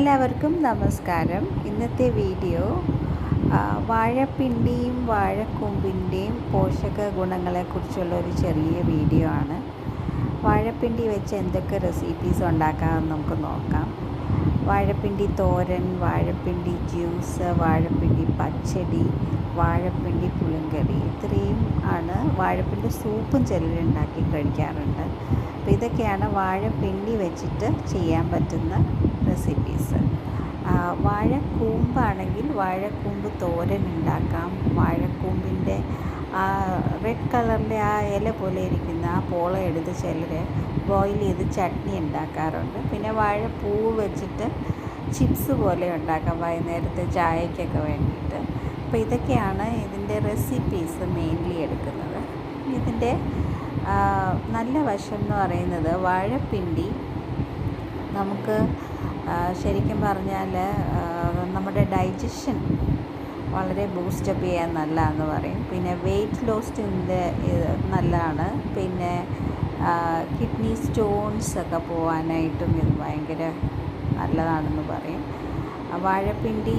എല്ലാവർക്കും നമസ്കാരം. ഇന്നത്തെ വീഡിയോ വാഴപ്പിണ്ടിയും വാഴക്കൂമ്പിൻ്റെയും പോഷക ഗുണങ്ങളെക്കുറിച്ചുള്ള ഒരു ചെറിയ വീഡിയോ ആണ്. വാഴപ്പിണ്ടി വെച്ച് എന്തൊക്കെ റെസിപ്പീസ് ഉണ്ടാക്കാമെന്ന് നമുക്ക് നോക്കാം. വാഴപ്പിണ്ടി തോരൻ, വാഴപ്പിണ്ടി ജ്യൂസ്, വാഴപ്പിണ്ടി പച്ചടി, വാഴപ്പിണ്ടി പുളിങ്കറി, ഇത്രയും ആണ്. വാഴപ്പിണ്ടി സൂപ്പും ചിലരുണ്ടാക്കി കഴിക്കാറുണ്ട്. അപ്പോൾ ഇതൊക്കെയാണ് വാഴപ്പിണ്ടി വെച്ചിട്ട് ചെയ്യാൻ പറ്റുന്ന റെസിപ്പീസ്. വാഴക്കൂമ്പാണെങ്കിൽ വാഴക്കൂമ്പ് തോരൻ ഉണ്ടാക്കാം. വാഴക്കൂമ്പിൻ്റെ റെഡ് കളറിലെ ആ ഇല പോലെ ഇരിക്കുന്ന ആ പോള എടുത്ത് ചിലർ ബോയിൽ ചെയ്ത് ചട്നി ഉണ്ടാക്കാറുണ്ട്. പിന്നെ വാഴപ്പൂവ് വെച്ചിട്ട് ചിപ്സ് പോലെ ഉണ്ടാക്കാം വൈകുന്നേരത്തെ ചായക്കൊക്കെ വേണ്ടിയിട്ട്. അപ്പോൾ ഇതൊക്കെയാണ് ഇതിൻ്റെ റെസിപ്പീസ് മെയിൻലി എടുക്കുന്നത്. ഇതിൻ്റെ നല്ല വശം എന്ന് പറയുന്നത് വാഴപ്പിണ്ടി നമുക്ക് ശരിക്കും പറഞ്ഞാൽ നമ്മുടെ ഡൈജഷൻ വളരെ ബൂസ്റ്റപ്പ് ചെയ്യാൻ നല്ലതാണെന്ന് പറയും. പിന്നെ വെയ്റ്റ് ലോസിൻ്റെ നല്ലതാണ്. പിന്നെ കിഡ്നി സ്റ്റോൺസ് ഒക്കെ പോകാനായിട്ടും ഇത് ഭയങ്കര നല്ലതാണെന്ന് പറയും. വാഴപ്പിണ്ടി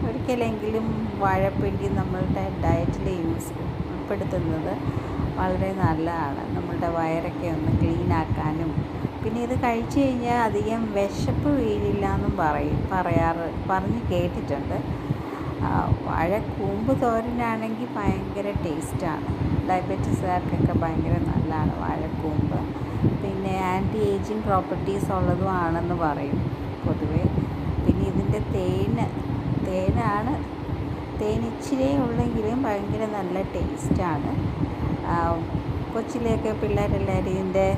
ഒരിക്കലെങ്കിലും വാഴപ്പിണ്ടി നമ്മളുടെ ഡയറ്റിൽ ഉൾപ്പെടുത്തുന്നത് വളരെ നല്ലതാണ്. നമ്മളുടെ വയറൊക്കെ ഒന്ന് ക്ലീൻ ആക്കാനും. പിന്നെ ഇത് കഴിച്ചു കഴിഞ്ഞാൽ അധികം വിശപ്പ് വീഴില്ല എന്നും പറഞ്ഞ് കേട്ടിട്ടുണ്ട്. വാഴക്കൂമ്പ് തോരനാണെങ്കിൽ ഭയങ്കര ടേസ്റ്റാണ്. ഡയബറ്റീസുകാർക്കൊക്കെ ഭയങ്കര നല്ലതാണ് വാഴക്കൂമ്പ്. പിന്നെ ആൻറ്റി ഏജിങ് പ്രോപ്പർട്ടീസ് ഉള്ളതും ആണെന്ന് പറയും പൊതുവേ. പിന്നെ ഇതിൻ്റെ തേൻ ഇച്ചിരി ഉള്ളെങ്കിലും ഭയങ്കര നല്ല ടേസ്റ്റാണ്. കൊച്ചിലെയൊക്കെ പിള്ളേരെല്ലാവരും ഇതിൻ്റെ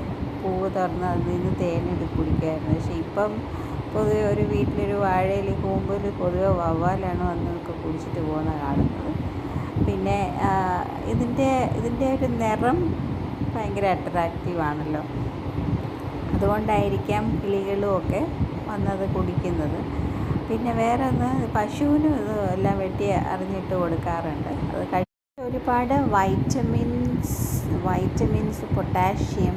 പൂവ് തുറന്ന് അതിൽ നിന്ന് തേനെടുത്ത് കുടിക്കുമായിരുന്നു. പക്ഷേ ഇപ്പം പൊതുവെ ഒരു വീട്ടിലൊരു വാഴയിൽ കൂമ്പിൽ പൊതുവെ വവ്വാലാണ് വന്നതൊക്കെ കുടിച്ചിട്ട് പോകുന്ന കാണുന്നത്. പിന്നെ ഇതിൻ്റെ ഒരു നിറം ഭയങ്കര അട്രാക്റ്റീവാണല്ലോ. അതുകൊണ്ടായിരിക്കാം കിളികളുമൊക്കെ വന്നത് കുടിക്കുന്നത്. പിന്നെ വേറെ ഒന്ന്, പശുവിനും ഇത് എല്ലാം വെട്ടി അറിഞ്ഞിട്ട് കൊടുക്കാറുണ്ട്. അത് ഒരുപാട് വൈറ്റമിൻസ്, പൊട്ടാഷ്യം,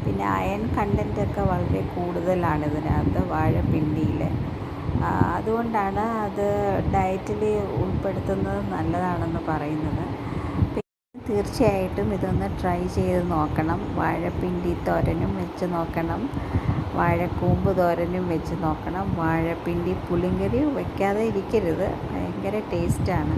പിന്നെ അയൺ കണ്ടൻറ്റൊക്കെ വളരെ കൂടുതലാണ് ഇതിനകത്ത് വാഴപ്പിണ്ടിയിൽ. അതുകൊണ്ടാണ് അത് ഡയറ്റിൽ ഉൾപ്പെടുത്തുന്നത് നല്ലതാണെന്ന് പറയുന്നത്. തീർച്ചയായിട്ടും ഇതൊന്ന് ട്രൈ ചെയ്ത് നോക്കണം. വാഴപ്പിണ്ടി തോരനും വെച്ച് നോക്കണം, വാഴക്കൂമ്പ് തോരനും വെച്ച് നോക്കണം. വാഴപ്പിണ്ടി പുളിങ്കറി വയ്ക്കാതെ ഇരിക്കരുത്, ഭയങ്കര ടേസ്റ്റാണ്.